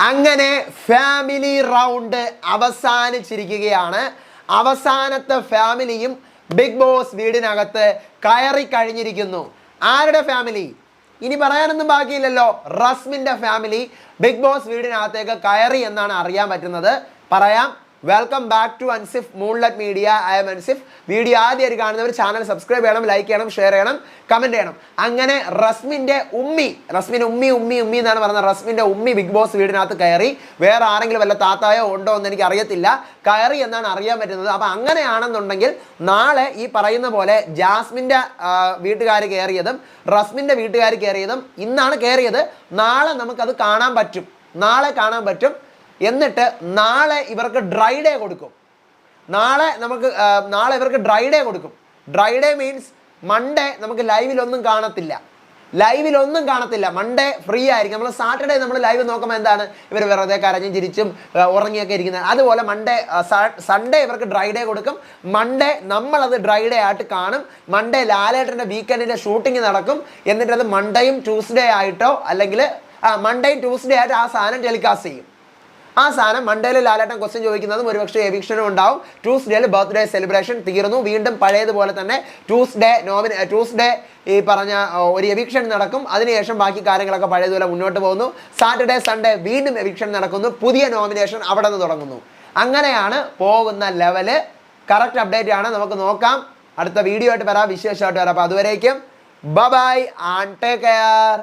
അങ്ങനെ family round അവസാനിച്ചിരിക്കുകയാണ്. അവസാനത്തെ ഫാമിലിയും ബിഗ് ബോസ് വീടിനകത്ത് കയറി കഴിഞ്ഞിരിക്കുന്നു. ആരുടെ ഫാമിലി? ഇനി പറയാനൊന്നും ബാക്കിയില്ലല്ലോ. റസ്മിൻ്റെ ഫാമിലി ബിഗ് ബോസ് വീടിനകത്തേക്ക് കയറി എന്നാണ് അറിയാൻ പറ്റുന്നത്. പറയാം, welcome back to Ansif moonlight media. I'm Ansif. Video ആദ്യമായിട്ട് കാണുന്നവർ ചാനൽ സബ്സ്ക്രൈബ് ചെയ്യണം, ലൈക്ക് ചെയ്യണം, ഷെയർ ചെയ്യണം, കമൻറ്റ് ചെയ്യണം. അങ്ങനെ റസ്മിൻ്റെ ഉമ്മി എന്നാണ് പറയുന്നത്. റസ്മിൻ്റെ ഉമ്മി ബിഗ് ബോസ് വീടിനകത്ത് കയറി. വേറെ ആരെങ്കിലും വല്ല താത്തായോ ഉണ്ടോ എന്ന് എനിക്ക് അറിയത്തില്ല. കയറി എന്നാണ് അറിയാൻ പറ്റുന്നത്. അപ്പം അങ്ങനെയാണെന്നുണ്ടെങ്കിൽ നാളെ ഈ പറയുന്ന പോലെ ജാസ്മിൻ്റെ വീട്ടുകാർ കയറിയതും റസ്മിൻ്റെ വീട്ടുകാർ കയറിയതും ഇന്നാണ് കയറിയത്. നാളെ നമുക്കത് കാണാൻ പറ്റും. എന്നിട്ട് നാളെ ഇവർക്ക് ഡ്രൈ ഡേ കൊടുക്കും. നാളെ ഇവർക്ക് ഡ്രൈ ഡേ കൊടുക്കും. ഡ്രൈ ഡേ മീൻസ് മൺഡേ നമുക്ക് ലൈവിലൊന്നും കാണത്തില്ല. മൺഡേ ഫ്രീ ആയിരിക്കും. നമ്മൾ സാറ്റർഡേ നമ്മൾ ലൈവ് നോക്കുമ്പോൾ എന്താണ്, ഇവർ വെറുതെ കരഞ്ഞും ചിരിച്ചും ഉറങ്ങിയൊക്കെ ഇരിക്കുന്നത്. അതുപോലെ സൺഡേ ഇവർക്ക് ഡ്രൈ ഡേ കൊടുക്കും. മൺഡേ നമ്മളത് ഡ്രൈ ഡേ ആയിട്ട് കാണും. മൺഡേ ലാലേട്ടൻ്റെ വീക്കെൻഡിൻ്റെ ഷൂട്ടിംഗ് നടക്കും. എന്നിട്ടത് മൺഡേയും ട്യൂസ്ഡേ ആയിട്ടോ അല്ലെങ്കിൽ മൺഡേയും ട്യൂസ്ഡേ ആയിട്ട് ആ സാധനം ടെലികാസ്റ്റ് ചെയ്യും. ആ സാധനം മൺഡേയിൽ ലാലേട്ടൻ ക്വസ്റ്റ്യൻ ചോദിക്കുന്നതും ഒരുപക്ഷെ എവിക്ഷനും ഉണ്ടാവും. ട്യൂസ്ഡേയിൽ ബർത്ത്ഡേ സെലിബ്രേഷൻ തീർന്നു. വീണ്ടും പഴയതുപോലെ തന്നെ ട്യൂസ്ഡേ ഈ പറഞ്ഞ ഒരു എവിക്ഷൻ നടക്കും. അതിനുശേഷം ബാക്കി കാര്യങ്ങളൊക്കെ പഴയതുപോലെ മുന്നോട്ട് പോകുന്നു. സാറ്റർഡേ സൺഡേ വീണ്ടും എവിക്ഷൻ നടക്കുന്നു. പുതിയ നോമിനേഷൻ അവിടെ നിന്ന് തുടങ്ങുന്നു. അങ്ങനെയാണ് പോകുന്ന ലെവല്. കറക്റ്റ് അപ്ഡേറ്റ് ആണ്. നമുക്ക് നോക്കാം. അടുത്ത വീഡിയോ ആയിട്ട് വരാം, വിശേഷമായിട്ട് വരാം. അപ്പോൾ അതുവരേക്കും ബൈ ആൻഡ് ടേക്ക് കെയർ.